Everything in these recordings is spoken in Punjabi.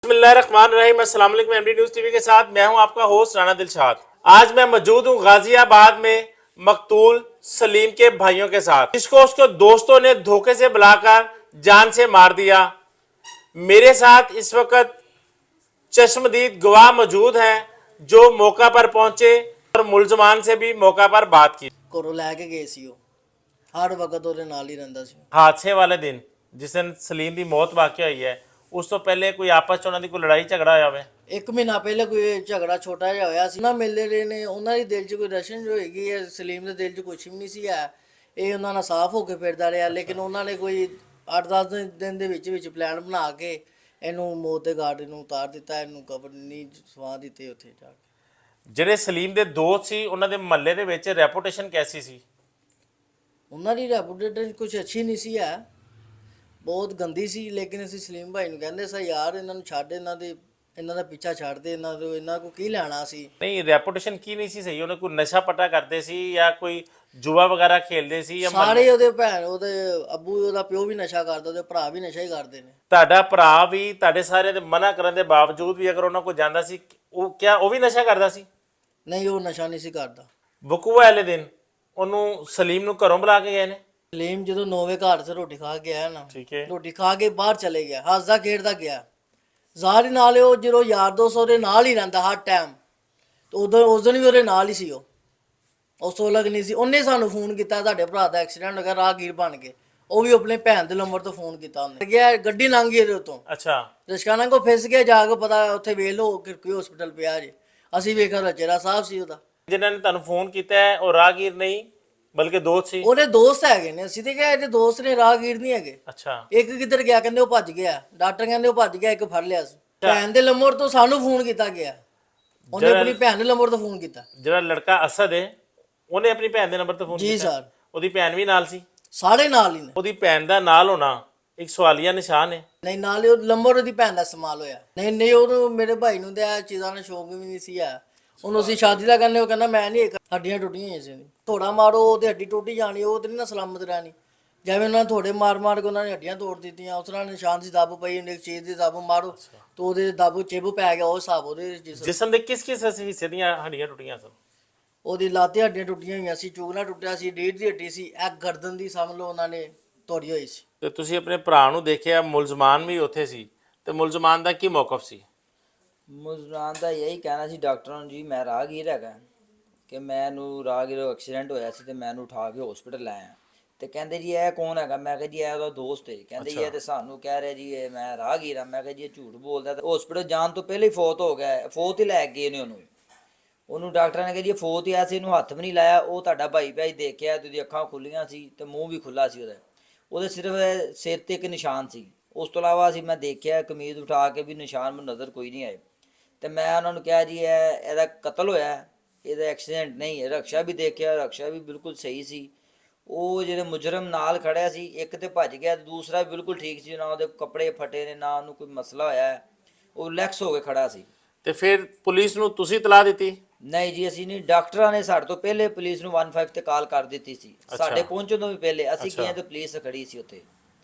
बिस्मिल्लाहिर्रहमानिर्रहीम। अस्सलाम वालेकुम। एमडी न्यूज़ टीवी के साथ मैं हूं आपका होस्ट राना दिलशाद। आज मैं मौजूद हूं गाजियाबाद में मकतूल सलीम के भाइयों के साथ, जिसको उसके दोस्तों ने धोखे से बुलाकर जान से मार दिया। मेरे साथ इस वक्त चश्मदीद गवाह मौजूद हैं जो मौका पर पहुंचे और मुलजमान से भी मौका पर बात की। ਘਰੋਂ ਲੈ ਕੇ ਗਏ ਸੀ ਉਹ ਹਰ ਵਕਤ ਉਹਦੇ ਨਾਲ ਹੀ ਰਹਿੰਦਾ ਸੀ। ਹਾਦਸੇ ਵਾਲੇ ਦਿਨ ਜਿਸ ਦਿਨ ਸਲੀਮ ਦੀ ਮੌਤ ਵਾਕਿਆ ਹੋਈ ਹੈ, ਉਸ ਤੋਂ ਪਹਿਲੇ ਕੋਈ ਆਪਸ ਚ ਉਹਨਾਂ ਦੀ ਕੋਈ ਲੜਾਈ ਝਗੜਾ ਹੋਇਆ ਹੋਵੇ? 1 ਮਹੀਨਾ ਪਹਿਲੇ ਕੋਈ ਝਗੜਾ ਛੋਟਾ ਜਿਹਾ ਹੋਇਆ ਸੀ ਨਾ, ਮਿਲਦੇ ਰਹੇ ਨੇ। ਉਹਨਾਂ ਦੇ ਦਿਲ 'ਚ ਕੋਈ ਰਸ਼ਨ ਜੋ ਹੈਗੀ ਹੈ, ਸਲੀਮ ਦੇ ਦਿਲ 'ਚ ਕੁਛ ਵੀ ਨਹੀਂ ਸੀ ਹੈ। ਇਹ ਉਹਨਾਂ ਨਾਲ ਸਾਫ਼ ਹੋ ਕੇ ਫਿਰਦਾ ਰਿਹਾ, ਲੇਕਿਨ ਉਹਨਾਂ ਨੇ ਕੋਈ 8-10 ਦਿਨ ਦੇ ਵਿੱਚ ਪਲਾਨ ਬਣਾ ਕੇ ਇਹਨੂੰ ਮੌਤ ਦੇ ਘਾਟ ਨੂੰ ਉਤਾਰ ਦਿੱਤਾ। ਇਹਨੂੰ ਕਬਰ ਨਹੀਂ ਸਵਾ ਦਿੱਤੇ ਉੱਥੇ ਜਾ ਕੇ। ਜਿਹੜੇ ਸਲੀਮ ਦੇ ਦੋਸਤ ਸੀ ਉਹਨਾਂ ਦੇ ਮਹੱਲੇ ਦੇ ਵਿੱਚ ਰੈਪੂਟੇਸ਼ਨ ਕੈਸੀ ਸੀ? ਉਹਨਾਂ ਦੀ ਰੈਪੂਟੇਸ਼ਨ ਕੁਛ ਅੱਛੀ ਨਹੀਂ ਸੀ ਹੈ, ਬਹੁਤ ਗੰਦੀ ਸੀ। ਲੇਕਿਨ ਅਸੀਂ ਸਲੀਮ ਭਾਈ ਨੂੰ ਕਹਿੰਦੇ ਸੀ, ਯਾਰ ਇਹਨਾਂ ਨੂੰ ਛੱਡ, ਇਹਨਾਂ ਦਾ ਪਿੱਛਾ ਛੱਡ ਦੇ, ਇਹਨਾਂ ਕੋ ਕੀ ਲੈਣਾ ਸੀ। ਨਹੀਂ, ਰੈਪੂਟੇਸ਼ਨ ਕੀ ਨਹੀਂ ਸੀ ਸਹੀ? ਉਹਨੇ ਕੋਈ ਨਸ਼ਾ ਪੱਟਾ ਕਰਦੇ ਸੀ ਜਾਂ ਕੋਈ ਜੂਆ ਵਗੈਰਾ ਖੇਲਦੇ ਸੀ? ਜਾਂ ਸਾਰੇ ਉਹਦੇ ਭੈਣ, ਉਹਦੇ ਅੱਬੂ, ਉਹਦਾ ਪਿਓ ਵੀ ਨਸ਼ਾ ਕਰਦਾ, ਉਹਦੇ ਭਰਾ ਵੀ ਨਸ਼ਾ ਹੀ ਕਰਦੇ ਨੇ। ਤੁਹਾਡਾ ਭਰਾ ਵੀ ਤੁਹਾਡੇ ਸਾਰਿਆਂ ਦੇ ਮਨਾ ਕਰਨ ਦੇ ਬਾਵਜੂਦ ਵੀ ਅਗਰ ਉਹਨਾਂ ਕੋਲ ਜਾਂਦਾ ਸੀ, ਉਹ ਵੀ ਨਸ਼ਾ ਕਰਦਾ ਸੀ? ਨਹੀਂ, ਉਹ ਨਸ਼ਾ ਨਹੀਂ ਸੀ ਕਰਦਾ। ਵਕੂਆ ਵਾਲੇ ਦਿਨ ਉਹਨੂੰ ਸਲੀਮ ਨੂੰ ਘਰੋਂ ਬੁਲਾ ਕੇ ਗਏ ਨੇ। ਸਲੀਮ ਜਦੋਂ 9 ਵਜੇ ਘਰ ਤੋਂ ਰੋਟੀ ਖਾ ਕੇ ਆਇਆ ਨਾ, ਠੀਕ ਹੈ, ਰੋਟੀ ਖਾ ਕੇ ਬਾਹਰ ਚਲੇ ਗਿਆ, ਹੱਸਦਾ ਖੇਡਦਾ ਗਿਆ। ਜ਼ਾਹਰ ਨਾਲ ਉਹ ਜਦੋਂ ਯਾਰ ਦੋਸਤ ਉਹਦੇ ਨਾਲ ਹੀ ਰਹਿੰਦਾ ਹਰ ਟਾਈਮ, ਤੇ ਉਸ ਦਿਨ ਵੀ ਉਹਦੇ ਨਾਲ ਹੀ ਸੀ। ਉਹ ਉਸ ਤੋਂ ਅਲੱਗ ਨਹੀਂ ਸੀ। ਉਹਨੇ ਸਾਨੂੰ ਫੋਨ ਕੀਤਾ, ਤੁਹਾਡੇ ਭਰਾ ਦਾ ਐਕਸੀਡੈਂਟ ਹੋ ਗਿਆ, ਰਾਹਗੀਰ ਬਣ ਕੇ। ਉਹ ਵੀ ਆਪਣੇ ਭੈਣ ਦੇ ਨੰਬਰ ਤੋਂ ਫੋਨ ਕੀਤਾ ਉਹਨੇ। ਗਿਆ ਗੱਡੀ ਲੰਘ ਗਈ ਇਹਦੇ ਉੱਤੋਂ। ਅੱਛਾ, ਰਿਸ਼ਕਾਨਾ ਕੋ ਫਿਸ ਗਿਆ, ਜਾ ਕੇ ਪਤਾ ਉੱਥੇ ਵੇਖ ਲਓ ਕਿ ਕੋਈ ਹਸਪੀਟਲ ਪਿਆ ਜੇ। ਅਸੀਂ ਵੇਖਿਆ ਚਿਹਰਾ ਸਾਫ਼ ਸੀ ਉਹਦਾ। ਜਿਨ੍ਹਾਂ ਨੇ ਤੁਹਾਨੂੰ ਫੋਨ ਕੀਤਾ ਹੈ ਉਹ ਰਾਹਗੀਰ ਨਹੀਂ ਬਲਕਿ ਦੋਸਤ ਸੀ? ਉਹਦੇ ਦੋਸਤ ਹੈਗੇ ਨੇ। ਅਸੀਂ ਤੇ ਕਿਹਾ ਇਹਦੇ ਦੋਸਤ ਨੇ, ਰਾਹਗੀਰ ਨਹੀਂ ਹੈਗੇ। ਅੱਛਾ, ਇੱਕ ਕਿੱਧਰ ਗਿਆ? ਕਹਿੰਦੇ ਉਹ ਭੱਜ ਗਿਆ। ਡਾਕਟਰ ਕਹਿੰਦੇ ਉਹ ਭੱਜ ਗਿਆ, ਇੱਕ ਫੜ ਲਿਆ ਸੀ। ਭੈਣ ਦੇ ਨੰਬਰ ਤੋਂ ਸਾਨੂੰ ਫੋਨ ਕੀਤਾ ਗਿਆ। ਉਹਨੇ ਆਪਣੀ ਭੈਣ ਦੇ ਨੰਬਰ ਤੋਂ ਫੋਨ ਕੀਤਾ। ਜਿਹੜਾ ਲੜਕਾ ਅਸਦ ਹੈ ਉਹਨੇ ਆਪਣੀ ਭੈਣ ਦੇ ਨੰਬਰ ਤੋਂ ਫੋਨ ਕੀਤਾ? ਜੀ ਸਰ। ਉਹਦੀ ਭੈਣ ਵੀ ਨਾਲ ਸੀ? ਸਾਰੇ ਨਾਲ ਹੀ ਨੇ। ਉਹਦੀ ਭੈਣ ਦਾ ਨਾਲ ਹੋਣਾ ਇੱਕ ਸਵਾਲੀਆ ਨਿਸ਼ਾਨ ਹੈ। ਨਹੀਂ, ਨਾਲ ਹੀ ਉਹ ਨੰਬਰ ਉਹਦੀ ਭੈਣ ਦਾ ਇਸਤੇਮਾਲ ਹੋਇਆ। ਨਹੀਂ, ਉਹਨੂੰ, ਮੇਰੇ ਭਾਈ ਨੂੰ ਤੇ ਇਹ ਚੀਜ਼ਾਂ ਦਾ ਸ਼ੌਕ ਵੀ ਨਹੀਂ ਸੀ ਆ। ਉਹਨੂੰ ਅਸੀਂ ਸ਼ਾਦੀ ਦਾ ਕਹਿੰਦੇ, ਉਹ ਕਹਿੰਦਾ ਮੈਂ ਨਹੀਂ, ਹੱਡੀਆਂ ਟੁੱਟੀਆਂ ਹੋਈਆਂ ਸੀ। ਥੋੜਾ ਮਾਰੋ ਉਹਦੀ ਹੱਡੀ ਟੁੱਟੀ ਜਾਣੀ, ਉਹ ਤੇ ਨਹੀਂ ਨਾ ਸਲਾਮਤ ਰਹਿਣੀ। ਜਿਵੇਂ ਉਹਨਾਂ ਨੇ ਥੋੜੇ ਮਾਰ ਕੇ ਉਹਨਾਂ ਨੇ ਹੱਡੀਆਂ ਤੋੜ ਦਿੱਤੀਆਂ। ਉਸ ਤਰ੍ਹਾਂ ਨਿਸ਼ਾਨ ਦੀ ਦੱਬ ਪਈ, ਇੱਕ ਚੀਜ਼ ਦੀ ਦੱਬ ਮਾਰੋ ਤਾਂ ਉਹਦੇ ਦੱਬ ਚਿੱਬ ਪੈ ਗਿਆ। ਉਹ ਹਿਸਾਬ ਉਹਦੇ ਜਿਸਮ ਦੇ ਕਿਸ ਹਿੱਸੇ ਦੀਆਂ ਹੱਡੀਆਂ ਟੁੱਟੀਆਂ ਸਨ? ਉਹਦੀ ਲੱਤ ਦੀਆਂ ਹੱਡੀਆਂ ਟੁੱਟੀਆਂ ਹੋਈਆਂ ਸੀ, ਚੂਗਨਾ ਟੁੱਟਿਆ ਸੀ, ਰੀੜ੍ਹ ਦੀ ਹੱਡੀ ਸੀ, ਇੱਕ ਗਰਦਨ ਦੀ ਸਮਝ ਲਓ ਉਹਨਾਂ ਨੇ ਤੋੜੀ ਹੋਈ ਸੀ। ਤੇ ਤੁਸੀਂ ਆਪਣੇ ਭਰਾ ਨੂੰ ਦੇਖਿਆ, ਮੁਲਜ਼ਮਾਨ ਵੀ ਉੱਥੇ ਸੀ, ਤੇ ਮੁਲਜ਼ਮਾਨ ਦਾ ਕੀ ਮੌਕਫ ਸੀ? ਮੁਲਜ਼ਮਾਨ ਦਾ ਇਹੀ ਕਹਿਣਾ ਸੀ ਡਾਕਟਰਾਂ ਨੂੰ, ਜੀ ਮੈਂ ਰਾਹਗੀਰ ਹੈਗਾ, ਕਿ ਮੈਨੂੰ ਰਾਹਗੀਰ ਐਕਸੀਡੈਂਟ ਹੋਇਆ ਸੀ ਤੇ ਮੈਨੂੰ ਉਠਾ ਕੇ ਹਸਪੀਟਲ ਲਾਇਆ। ਤੇ ਕਹਿੰਦੇ ਜੀ ਇਹ ਕੌਣ ਹੈਗਾ? ਮੈਂ ਕਿਹਾ ਜੀ ਇਹ ਉਹਦਾ ਦੋਸਤ ਹੈ। ਕਹਿੰਦੇ ਜੀ ਇਹ ਤੇ ਸਾਨੂੰ ਕਹਿ ਰਿਹਾ ਜੀ ਇਹ ਮੈਂ ਰਾਹਗੀਰ ਹਾਂ। ਮੈਂ ਕਿਹਾ ਜੀ ਇਹ ਝੂਠ ਬੋਲਦਾ। ਤੇ ਹਸਪੀਟਲ ਜਾਣ ਤੋਂ ਪਹਿਲੇ ਹੀ ਫੌਤ ਹੋ ਗਿਆ। ਫੌਤ ਹੀ ਲੈ ਗਏ ਨੇ ਉਹਨੂੰ ਡਾਕਟਰਾਂ ਨੇ ਕਿਹਾ ਜੀ ਫੌਤ ਹੀ ਐਸੇ, ਇਹਨੂੰ ਹੱਥ ਵੀ ਨਹੀਂ ਲਾਇਆ। ਉਹ ਤੁਹਾਡਾ ਭਾਈ ਦੇਖਿਆ ਤੇ ਉਹਦੀ ਅੱਖਾਂ ਖੁੱਲੀਆਂ ਸੀ ਤੇ ਮੂੰਹ ਵੀ ਖੁੱਲਾ ਸੀ ਉਹਦੇ ਸਿਰਫ ਸਿਰ ਤੇ ਇੱਕ ਨਿਸ਼ਾਨ ਸੀ। ਉਸ ਤੋਂ ਇਲਾਵਾ ਅਸੀਂ ਮੈਂ ਦੇਖਿਆ ਕਮੀਜ਼ ਉਠਾ ਕੇ ਵੀ ਨਿਸ਼ਾਨ ਮੈਨੂੰ ਨਜ਼ਰ ਕੋਈ ਨਹੀਂ ਆਏ। ਤੇ ਮੈਂ ਉਹਨਾਂ ਨੂੰ ਕਿਹਾ ਜੀ ਇਹਦਾ ਕਤਲ ਹੋਇਆ, ਇਹਦਾ ਐਕਸੀਡੈਂਟ ਨਹੀਂ ਹੈ। ਰਕਸ਼ਾ ਵੀ ਦੇਖਿਆ, ਰਕਸ਼ਾ ਵੀ ਬਿਲਕੁਲ ਸਹੀ ਸੀ। ਉਹ ਜਿਹੜੇ ਮੁਜਰਮ ਨਾਲ ਖੜਿਆ ਸੀ, ਇੱਕ ਤੇ ਭੱਜ ਗਿਆ ਤੇ ਦੂਸਰਾ ਬਿਲਕੁਲ ਠੀਕ ਸੀ, ਨਾ ਉਹਦੇ ਕੱਪੜੇ ਫਟੇ ਨੇ, ਨਾ ਉਹਨੂੰ ਕੋਈ ਮਸਲਾ ਹੋਇਆ। ਉਹ ਰਿਲੈਕਸ ਹੋ ਕੇ ਖੜਾ ਸੀ। ਤੇ ਫਿਰ ਪੁਲਿਸ ਨੂੰ ਤੁਸੀਂ ਇਤਲਾਹ ਦਿੱਤੀ? ਨਹੀਂ ਜੀ, ਅਸੀਂ ਨਹੀਂ। ਡਾਕਟਰਾਂ ਨੇ ਸਾਡੇ ਤੋਂ ਪਹਿਲੇ ਪੁਲਿਸ ਨੂੰ 15 ਤੇ ਕਾਲ ਕਰ ਦਿੱਤੀ ਸੀ। ਸਾਡੇ ਪਹੁੰਚਣ ਤੋਂ ਵੀ ਪਹਿਲੇ ਅਸੀਂ ਗਏ ਤੇ ਪੁਲਿਸ ਖੜੀ ਸੀ ਉੱਥੇ।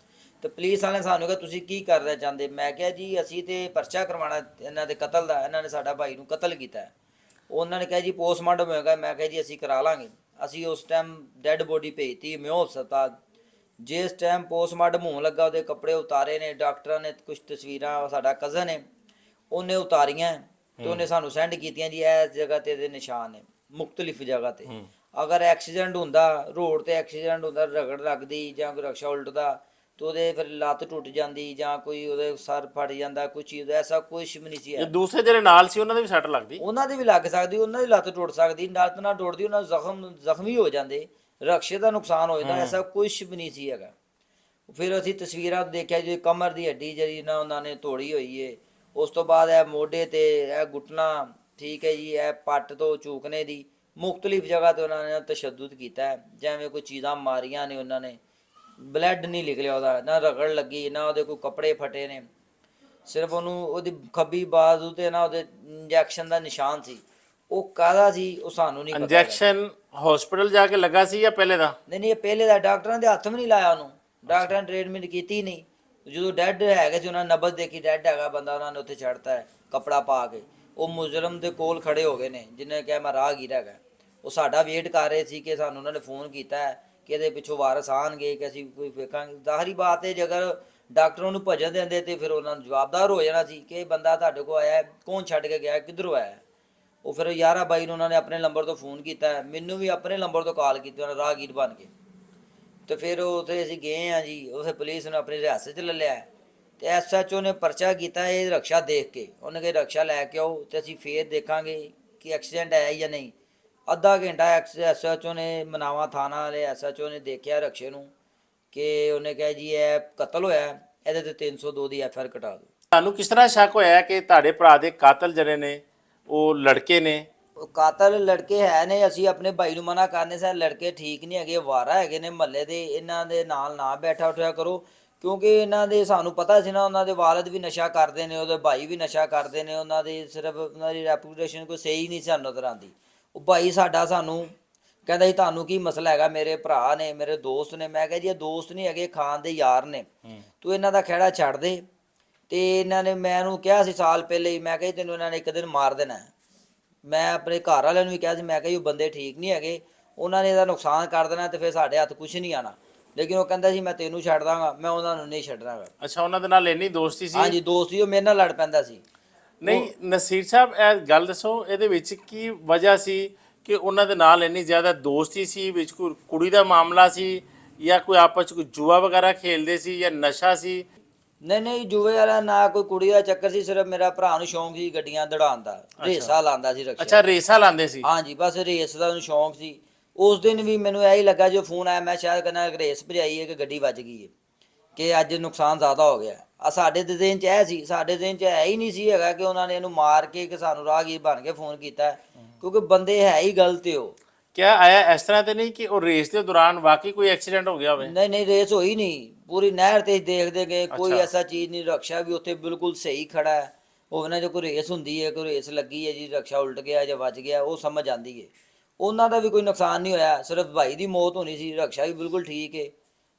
ਤੇ ਪੁਲਿਸ ਵਾਲਿਆਂ ਨੇ ਸਾਨੂੰ ਕਿਹਾ ਤੁਸੀਂ ਕੀ ਕਰਨਾ ਚਾਹੁੰਦੇ? ਮੈਂ ਕਿਹਾ ਜੀ ਅਸੀਂ ਤੇ ਪਰਚਾ ਕਰਵਾਉਣਾ ਇਹਨਾਂ ਦੇ ਕਤਲ ਦਾ, ਇਹਨਾਂ ਨੇ ਸਾਡਾ ਭਾਈ ਨੂੰ ਕਤਲ ਕੀਤਾ। ਉਹਨਾਂ ਨੇ ਕਿਹਾ ਜੀ ਪੋਸਟਮਾਰਟਮ ਹੋਏਗਾ। ਮੈਂ ਕਿਹਾ ਜੀ ਅਸੀਂ ਕਰਾ ਲਾਂਗੇ। ਅਸੀਂ ਉਸ ਟਾਈਮ ਡੈੱਡ ਬੋਡੀ ਭੇਜਤੀ ਮਿਓ ਹਸਪਤਾਲ। ਜਿਸ ਟਾਈਮ ਪੋਸਟਮਾਰਟਮ ਹੋਣ ਲੱਗਾ ਉਹਦੇ ਕੱਪੜੇ ਉਤਾਰੇ ਨੇ ਡਾਕਟਰਾਂ ਨੇ। ਕੁਝ ਤਸਵੀਰਾਂ ਸਾਡਾ ਕਜ਼ਨ ਹੈ ਉਹਨੇ ਉਤਾਰੀਆਂ ਤੇ ਉਹਨੇ ਸਾਨੂੰ ਸੈਂਡ ਕੀਤੀਆਂ ਜੀ ਇਸ ਜਗ੍ਹਾ ਤੇ ਇਹਦੇ ਨਿਸ਼ਾਨ ਨੇ, ਮੁਖਤਲਿਫ ਜਗ੍ਹਾ ਤੇ। ਅਗਰ ਐਕਸੀਡੈਂਟ ਹੁੰਦਾ, ਰੋਡ ਤੇ ਐਕਸੀਡੈਂਟ ਹੁੰਦਾ, ਰਗੜ ਲੱਗਦੀ ਜਾਂ ਕੋਈ ਰਕਸ਼ਾ ਉਲਟਦਾ ਤੇ ਉਹਦੇ ਫਿਰ ਲੱਤ ਟੁੱਟ ਜਾਂਦੀ ਜਾਂ ਕੋਈ ਉਹਦੇ ਸਰ ਫਟ ਜਾਂਦਾ, ਕੋਈ ਚੀਜ਼ ਐਸਾ ਕੁਛ ਵੀ ਨਹੀਂ ਸੀ। ਦੂਸਰੇ ਜਿਹੜੇ ਨਾਲ ਸੀ ਉਹਨਾਂ ਦੇ ਵੀ ਸੱਟ ਲੱਗਦੀ? ਉਹਨਾਂ ਦੀ ਵੀ ਲੱਗ ਸਕਦੀ, ਉਹਨਾਂ ਦੀ ਲੱਤ ਟੁੱਟ ਸਕਦੀ, ਲੱਤ ਨਾ ਟੁੱਟਦੀ, ਉਹਨਾਂ ਜ਼ਖਮੀ ਹੋ ਜਾਂਦੇ, ਰਕਸ਼ੇ ਦਾ ਨੁਕਸਾਨ ਹੋ ਜਾਂਦਾ। ਐਸਾ ਕੁਛ ਵੀ ਨਹੀਂ ਸੀ ਹੈਗਾ। ਫਿਰ ਅਸੀਂ ਤਸਵੀਰਾਂ ਦੇਖਿਆ ਜੀ ਕਮਰ ਦੀ ਹੱਡੀ ਜਿਹੜੀ ਨਾ ਉਹਨਾਂ ਨੇ ਤੋੜੀ ਹੋਈ ਹੈ। ਉਸ ਤੋਂ ਬਾਅਦ ਇਹ ਮੋਢੇ ਤੇ, ਇਹ ਘੁਟਨਾ, ਠੀਕ ਹੈ ਜੀ, ਇਹ ਪੱਟ ਤੋਂ ਝੂਕਨੇ ਦੀ ਮੁਖਤਲਿਫ ਜਗ੍ਹਾ ਤੇ ਉਹਨਾਂ ਨੇ ਤਸ਼ੱਦਦ ਕੀਤਾ। ਜਿਵੇਂ ਕੋਈ ਚੀਜ਼ਾਂ ਮਾਰੀਆਂ ਨੇ ਉਹਨਾਂ ਨੇ। ਬਲੱਡ ਨਹੀਂ ਨਿਕਲਿਆ ਉਹਦਾ, ਨਾ ਰਗੜ ਲੱਗੀ, ਨਾ ਉਹਦੇ ਕੋਈ ਕੱਪੜੇ ਫਟੇ ਨੇ। ਸਿਰਫ ਉਹਨੂੰ ਉਹਦੀ ਖੱਬੀ ਬਾਜ਼ੂ ਤੇ ਨਾ ਉਹਦੇ ਇੰਜੈਕਸ਼ਨ ਦਾ ਨਿਸ਼ਾਨ ਸੀ। ਉਹ ਕਾਹਦਾ ਸੀ ਉਹ ਸਾਨੂੰ ਨਹੀਂ ਪਤਾ। ਇੰਜੈਕਸ਼ਨ ਹਸਪੀਟਲ ਜਾ ਕੇ ਲੱਗਾ ਸੀ ਜਾਂ ਪਹਿਲੇ ਦਾ? ਨਹੀਂ, ਇਹ ਪਹਿਲੇ ਦਾ। ਡਾਕਟਰਾਂ ਦੇ ਹੱਥ ਵੀ ਨਹੀਂ ਲਾਇਆ ਉਹਨੂੰ, ਡਾਕਟਰਾਂ ਨੇ ਟ੍ਰੀਟਮੈਂਟ ਕੀਤੀ ਨਹੀਂ। ਜਦੋਂ ਡੈੱਡ ਹੈਗੇ ਸੀ ਉਹਨਾਂ ਨੇ ਨਬਜ਼ ਦੇਖੀ ਡੈੱਡ ਹੈਗਾ ਬੰਦਾ, ਉਹਨਾਂ ਨੇ ਉੱਥੇ ਛੱਡਤਾ ਹੈ ਕੱਪੜਾ ਪਾ ਕੇ। ਉਹ ਮੁਜਰਮ ਦੇ ਕੋਲ ਖੜੇ ਹੋ ਗਏ ਨੇ ਜਿਹਨੇ ਕਿਹਾ ਮੈਂ ਰਾਹਗੀਰ ਹੈਗਾ। ਉਹ ਸਾਡਾ ਵੇਟ ਕਰ ਰਹੇ ਸੀ ਕਿ ਸਾਨੂੰ ਉਹਨਾਂ ਨੇ ਫੋਨ ਕੀਤਾ ਹੈ ਕਿ ਇਹਦੇ ਪਿੱਛੋਂ ਵਾਰਸ ਆਉਣਗੇ ਕਿ ਅਸੀਂ ਕੋਈ ਵੇਖਾਂਗੇ। ਜ਼ਾਹਰੀ ਬਾਤ ਹੈ, ਜੇ ਅਗਰ ਡਾਕਟਰਾਂ ਨੂੰ ਭਜਨ ਦਿੰਦੇ ਤੇ ਫਿਰ ਉਹਨਾਂ ਨੂੰ ਜਵਾਬਦਾਰ ਹੋ ਜਾਣਾ ਸੀ ਕਿ ਇਹ ਬੰਦਾ ਤੁਹਾਡੇ ਕੋਲ ਆਇਆ ਕੌਣ ਛੱਡ ਕੇ ਗਿਆ, ਕਿੱਧਰੋਂ ਆਇਆ। ਉਹ ਫਿਰ 11 22 ਨੂੰ ਉਹਨਾਂ ਨੇ ਆਪਣੇ ਨੰਬਰ ਤੋਂ ਫੋਨ ਕੀਤਾ, ਮੈਨੂੰ ਵੀ ਆਪਣੇ ਨੰਬਰ ਤੋਂ ਕਾਲ ਕੀਤੀ ਉਹਨਾਂ ਰਾਹਗੀਰ ਬਣ ਕੇ। ਤੇ ਫਿਰ ਉੱਥੇ ਅਸੀਂ ਗਏ ਹਾਂ ਜੀ, ਉੱਥੇ ਪੁਲਿਸ ਨੇ ਆਪਣੀ ਰਿਆਸਤ 'ਚ ਲੈ ਲਿਆ ਤੇ SHO ਨੇ ਪਰਚਾ ਕੀਤਾ ਇਹ ਰਕਸ਼ਾ ਦੇਖ ਕੇ। ਉਹਨੇ ਕਿਹਾ ਰਕਸ਼ਾ ਲੈ ਕੇ ਆਓ ਤੇ ਅਸੀਂ ਫੇਰ ਦੇਖਾਂਗੇ ਕਿ ਐਕਸੀਡੈਂਟ ਹੈ ਜਾਂ ਨਹੀਂ। ਅੱਧਾ ਘੰਟਾ SHO ਨੇ ਮਨਾਵਾ ਥਾਣਾ ਵਾਲੇ SHO ਨੇ ਦੇਖਿਆ ਰਕਸ਼ੇ ਨੂੰ ਕਿ ਉਹਨੇ ਕਿਹਾ ਜੀ ਇਹ ਕਤਲ ਹੋਇਆ, ਇਹਦੇ ਤੇ 302 ਦੀ FIR ਕਟਾ ਦਿਓ। ਤੁਹਾਨੂੰ ਕਿਸ ਤਰ੍ਹਾਂ ਸ਼ੱਕ ਹੋਇਆ ਕਿ ਤੁਹਾਡੇ ਭਰਾ ਦੇ ਕਾਤਲ ਜਿਹੜੇ ਨੇ ਉਹ ਲੜਕੇ ਨੇ? ਉਹ ਕਾਤਲ ਲੜਕੇ ਹੈ ਨੇ, ਅਸੀਂ ਆਪਣੇ ਭਾਈ ਨੂੰ ਮਨਾ ਕਰਨੇ ਸਰ ਲੜਕੇ ਠੀਕ ਨਹੀਂ ਹੈਗੇ, ਵਾਰਾ ਹੈਗੇ ਨੇ ਮਹੱਲੇ ਦੇ, ਇਹਨਾਂ ਦੇ ਨਾਲ ਨਾ ਬੈਠਾ ਉਠਿਆ ਕਰੋ। ਕਿਉਂਕਿ ਇਹਨਾਂ ਦੇ ਸਾਨੂੰ ਪਤਾ ਸੀ ਨਾ ਉਹਨਾਂ ਦੇ ਵਾਲਦ ਵੀ ਨਸ਼ਾ ਕਰਦੇ ਨੇ, ਉਹਦੇ ਭਾਈ ਵੀ ਨਸ਼ਾ ਕਰਦੇ ਨੇ, ਉਹਨਾਂ ਦੀ ਸਿਰਫ ਉਹਨਾਂ ਦੀ ਰੈਪੂਟੇਸ਼ਨ ਕੋਈ ਸਹੀ ਨਹੀਂ ਸਾਨੂੰ ਨਜ਼ਰ ਆਉਂਦੀ। ਉਹ ਭਾਈ ਸਾਡਾ ਸਾਨੂੰ ਕਹਿੰਦਾ ਜੀ ਤੁਹਾਨੂੰ ਕੀ ਮਸਲਾ ਹੈਗਾ, ਮੇਰੇ ਭਰਾ ਨੇ ਮੇਰੇ ਦੋਸਤ ਨੇ। ਮੈਂ ਕਿਹਾ ਜੀ ਇਹ ਦੋਸਤ ਨਹੀਂ ਹੈਗੇ, ਖਾਨ ਦੇ ਯਾਰ ਨੇ, ਤੂੰ ਇਹਨਾਂ ਦਾ ਖਹਿੜਾ ਛੱਡ ਦੇ। ਤੇ ਇਹਨਾਂ ਨੇ ਮੈਨੂੰ ਕਿਹਾ ਸੀ ਸਾਲ ਪਹਿਲੇ ਹੀ, ਮੈਂ ਕਿਹਾ ਤੈਨੂੰ ਇਹਨਾਂ ਨੇ ਇੱਕ ਦਿਨ ਮਾਰ ਦੇਣਾ। ਮੈਂ ਆਪਣੇ ਘਰ ਵਾਲਿਆਂ ਨੂੰ ਵੀ ਕਿਹਾ ਸੀ, ਮੈਂ ਕਿਹਾ ਜੀ ਉਹ ਬੰਦੇ ਠੀਕ ਨਹੀਂ ਹੈਗੇ, ਉਹਨਾਂ ਨੇ ਇਹਦਾ ਨੁਕਸਾਨ ਕਰ ਦੇਣਾ ਤੇ ਫਿਰ ਸਾਡੇ ਹੱਥ ਕੁਝ ਨਹੀਂ ਆਣਾ। ਲੇਕਿਨ ਉਹ ਕਹਿੰਦਾ ਸੀ ਮੈਂ ਤੈਨੂੰ ਛੱਡ ਦਾਂਗਾ, ਮੈਂ ਉਹਨਾਂ ਨੂੰ ਨਹੀਂ ਛੱਡਣਾਗਾ। ਅੱਛਾ, ਉਹਨਾਂ ਦੇ ਨਾਲ ਇੰਨੀ ਦੋਸਤੀ ਸੀ? ਹਾਂਜੀ ਦੋਸਤੀ, ਉਹ ਮੇਰੇ ਨਾਲ ਲੜ ਪੈਂਦਾ ਸੀ। ਨਹੀਂ ਨਸੀਰ ਸਾਹਿਬ, ਇਹ ਗੱਲ ਦੱਸੋ ਇਹਦੇ ਵਿੱਚ ਕੀ ਵਜ੍ਹਾ ਸੀ ਕਿ ਉਹਨਾਂ ਦੇ ਨਾਲ ਇੰਨੀ ਜ਼ਿਆਦਾ ਦੋਸਤੀ ਸੀ? ਵਿੱਚ ਕੋਈ ਕੁੜੀ ਦਾ ਮਾਮਲਾ ਸੀ ਜਾਂ ਕੋਈ ਆਪਸ 'ਚ ਕੋਈ ਜੂਆ ਵਗੈਰਾ ਖੇਲਦੇ ਸੀ ਜਾਂ ਨਸ਼ਾ ਸੀ? ਨਹੀਂ ਜੂਏ ਵਾਲਾ ਨਾ ਕੋਈ ਕੁੜੀ ਦਾ ਚੱਕਰ ਸੀ, ਸਿਰਫ ਮੇਰਾ ਭਰਾ ਨੂੰ ਸ਼ੌਂਕ ਸੀ ਗੱਡੀਆਂ ਦੜਾਉਣ ਦਾ, ਰੇਸਾਂ ਲਾਉਂਦਾ ਸੀ ਰਕਸ਼ਾ। ਅੱਛਾ, ਰੇਸਾਂ ਲਾਉਂਦੇ ਸੀ? ਹਾਂਜੀ ਬਸ ਰੇਸ ਦਾ ਉਹਨੂੰ ਸ਼ੌਂਕ ਸੀ। ਉਸ ਦਿਨ ਵੀ ਮੈਨੂੰ ਇਹੀ ਲੱਗਾ ਜੋ ਫੋਨ ਆਇਆ, ਮੈਂ ਸ਼ਾਇਦ ਕਹਿੰਦਾ ਰੇਸ ਭਜਾਈ ਹੈ ਕਿ ਗੱਡੀ ਵੱਜ ਗਈ ਹੈ ਕਿ ਅੱਜ ਨੁਕਸਾਨ ਜ਼ਿਆਦਾ ਹੋ ਗਿਆ। ਆ ਸਾਡੇ ਦੇ ਦਿਨ 'ਚ ਇਹ ਸੀ, ਸਾਡੇ ਦਿਨ 'ਚ ਇਹ ਹੀ ਨਹੀਂ ਸੀ ਹੈਗਾ ਕਿ ਉਹਨਾਂ ਨੇ ਇਹਨੂੰ ਮਾਰ ਕੇ ਕਿ ਸਾਨੂੰ ਰਾਹਗੀਰ ਬਣ ਕੇ ਫੋਨ ਕੀਤਾ, ਕਿਉਂਕਿ ਬੰਦੇ ਹੈ ਹੀ ਗਲਤ ਹੋ। ਕਿਆ ਆਇਆ ਇਸ ਤਰ੍ਹਾਂ ਤੇ ਨਹੀਂ ਕਿ ਉਹ ਰੇਸ ਦੇ ਦੌਰਾਨ ਵਾਕਈ ਕੋਈ ਐਕਸੀਡੈਂਟ ਹੋ ਗਿਆ ਹੋਵੇ? ਨਹੀਂ ਰੇਸ ਹੋਈ ਨਹੀਂ, ਪੂਰੀ ਨਹਿਰ ਤੇ ਦੇਖਦੇ ਗਏ, ਕੋਈ ਐਸਾ ਚੀਜ਼ ਨਹੀਂ। ਰਕਸ਼ਾ ਵੀ ਉੱਥੇ ਬਿਲਕੁਲ ਸਹੀ ਖੜਾ ਹੈ। ਉਹ ਨਾ ਜੋ ਕੋਈ ਰੇਸ ਹੁੰਦੀ ਹੈ, ਕੋਈ ਰੇਸ ਲੱਗੀ ਹੈ ਜੀ, ਰਕਸ਼ਾ ਉਲਟ ਗਿਆ ਜਾਂ ਵੱਜ ਗਿਆ, ਉਹ ਸਮਝ ਆਉਂਦੀ ਹੈ। ਉਹਨਾਂ ਦਾ ਵੀ ਕੋਈ ਨੁਕਸਾਨ ਨਹੀਂ ਹੋਇਆ, ਸਿਰਫ ਭਾਈ ਦੀ ਮੌਤ ਹੋਣੀ ਸੀ। ਰਕਸ਼ਾ ਵੀ ਬਿਲਕੁਲ ਠੀਕ ਹੈ,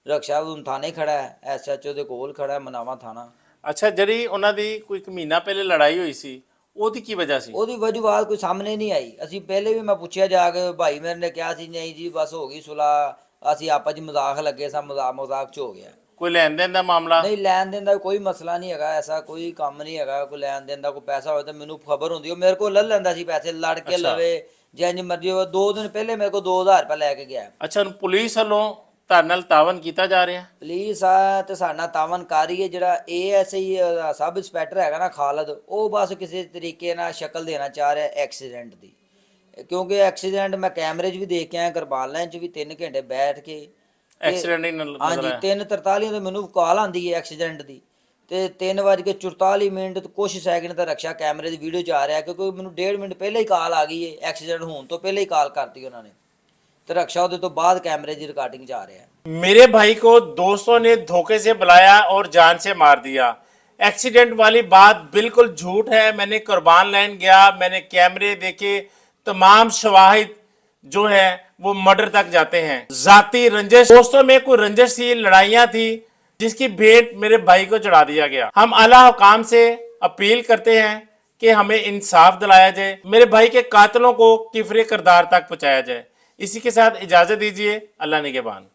ਰਕਸ਼ਾ ਵੀ ਥਾਣੇ ਖੜਾ ਹੈ, SHO ਦੇ ਕੋਲ ਖੜਾ ਹੈ, ਮਨਾਵਾ ਥਾਣਾ। ਅੱਛਾ, ਜਿਹੜੀ ਉਹਨਾਂ ਦੀ ਕੋਈ 1 ਮਹੀਨਾ ਪਹਿਲੇ ਲੜਾਈ ਹੋਈ ਸੀ ਉਹਦੀ ਕੀ ਵਜ੍ਹਾ ਸੀ? ਉਹਦੀ ਵਜੂਹਾਤ ਕੋਈ ਸਾਹਮਣੇ ਨਹੀਂ ਆਈ। ਅਸੀਂ ਪਹਿਲੇ ਵੀ ਮੈਂ ਪੁੱਛਿਆ ਜਾ ਕੇ, ਭਾਈ ਮੇਰੇ ਨੇ ਕਿਹਾ ਸੀ ਨਹੀਂ ਜੀ ਬਸ ਹੋ ਗਈ ਸੁਲਾਹ, ਅਸੀਂ ਆਪਸ 'ਚ ਮਜ਼ਾਕ ਲੱਗੇ ਸਾਂ, ਮਜ਼ਾਕ 'ਚ ਹੋ ਗਿਆ। ਕੋਈ ਲੈਣ ਦੇਣ ਦਾ ਮਾਮਲਾ? ਨਹੀਂ ਲੈਣ ਦੇਣ ਦਾ ਕੋਈ ਮਸਲਾ ਨਹੀਂ ਹੈਗਾ, ਐਸਾ ਕੋਈ ਕੰਮ ਨਹੀਂ ਹੈਗਾ। ਕੋਈ ਲੈਣ ਦੇਣ ਦਾ ਕੋਈ ਪੈਸਾ ਹੋਵੇ ਤਾਂ ਮੈਨੂੰ ਖਬਰ ਹੁੰਦੀ, ਉਹ ਮੇਰੇ ਕੋਲ ਲੈ ਲੈਂਦਾ ਸੀ ਪੈਸੇ, ਲੜ ਕੇ ਲਵੇ ਜਿੰਜ ਮਰਜ਼ੀ ਹੋਵੇ। 2 ਦਿਨ ਪਹਿਲੇ ਮੇਰੇ ਕੋਲ 2000 ਰੁਪਏ ਲੈ ਕੇ ਗਿਆ। ਅੱਛਾ, ਹੁਣ ਪੁਲਿਸ ਵੱਲੋਂ ਤੁਹਾਡੇ ਨਾਲ ਤਾਵਨ ਕੀਤਾ ਜਾ ਰਿਹਾ? ਪੁਲਿਸ ਆ ਤੇ ਸਾਡਾ ਤਾਵਨ ਕਰ ਰਹੀ ਹੈ। ਜਿਹੜਾ ASI ਸਬ ਇੰਸਪੈਕਟਰ ਹੈਗਾ ਨਾ ਖਾਲਦ, ਉਹ ਬਸ ਕਿਸੇ ਤਰੀਕੇ ਨਾਲ ਸ਼ਕਲ ਦੇਣਾ ਚਾਹ ਰਿਹਾ ਐਕਸੀਡੈਂਟ ਦੀ, ਕਿਉਂਕਿ ਐਕਸੀਡੈਂਟ ਮੈਂ ਕੈਮਰੇ 'ਚ ਵੀ ਦੇਖ ਕੇ ਆਇਆ, ਕਿਰਪਾਨ 'ਚ ਵੀ 3 ਘੰਟੇ ਬੈਠ ਕੇ ਐਕਸੀਡੈਂਟ ਹੀ ਨਜ਼ਰ ਆਇਆ। ਹਾਂਜੀ 3:43 ਤੇ ਮੈਨੂੰ ਕਾਲ ਆਉਂਦੀ ਹੈ ਐਕਸੀਡੈਂਟ ਦੀ, ਤੇ 3:44 ਤੇ ਕੁਛ ਸੈਕਿੰਡ ਦਾ ਰਕਸ਼ਾ ਕੈਮਰੇ ਦੀ ਵੀਡੀਓ 'ਚ ਆ ਰਿਹਾ, ਕਿਉਂਕਿ ਮੈਨੂੰ 1.5 ਮਿੰਟ ਪਹਿਲਾਂ ਹੀ ਕਾਲ ਆ ਗਈ ਹੈ, ਐਕਸੀਡੈਂਟ ਹੋਣ ਤੋਂ ਪਹਿਲਾਂ ਹੀ ਕਾਲ ਕਰਤੀ ਉਹਨਾਂ ਨੇ, ਤੇ रक्षा होने तो बाद कैमरे की रिकॉर्डिंग जा रहे हैं। मेरे भाई को दोस्तों ने धोखे से बुलाया और जान से मार दिया। एक्सीडेंट वाली बात बिल्कुल झूठ है। मैंने कुर्बान लैंड गया, मैंने कैमरे देखे, तमाम शवाहिद जो है वो मर्डर तक जाते हैं। जाती रंजिश, दोस्तों में कोई रंजिश थी, लड़ाइयां थी, जिसकी भेंट मेरे भाई को चढ़ा दिया गया। हम आला हुकाम से अपील करते हैं कि हमें इंसाफ दिलाया जाए, मेरे भाई के कातिलों को किफरे किरदार तक पहुंचाया जाए। इसी के साथ इजाजत दीजिए। अल्लाह निगहबान।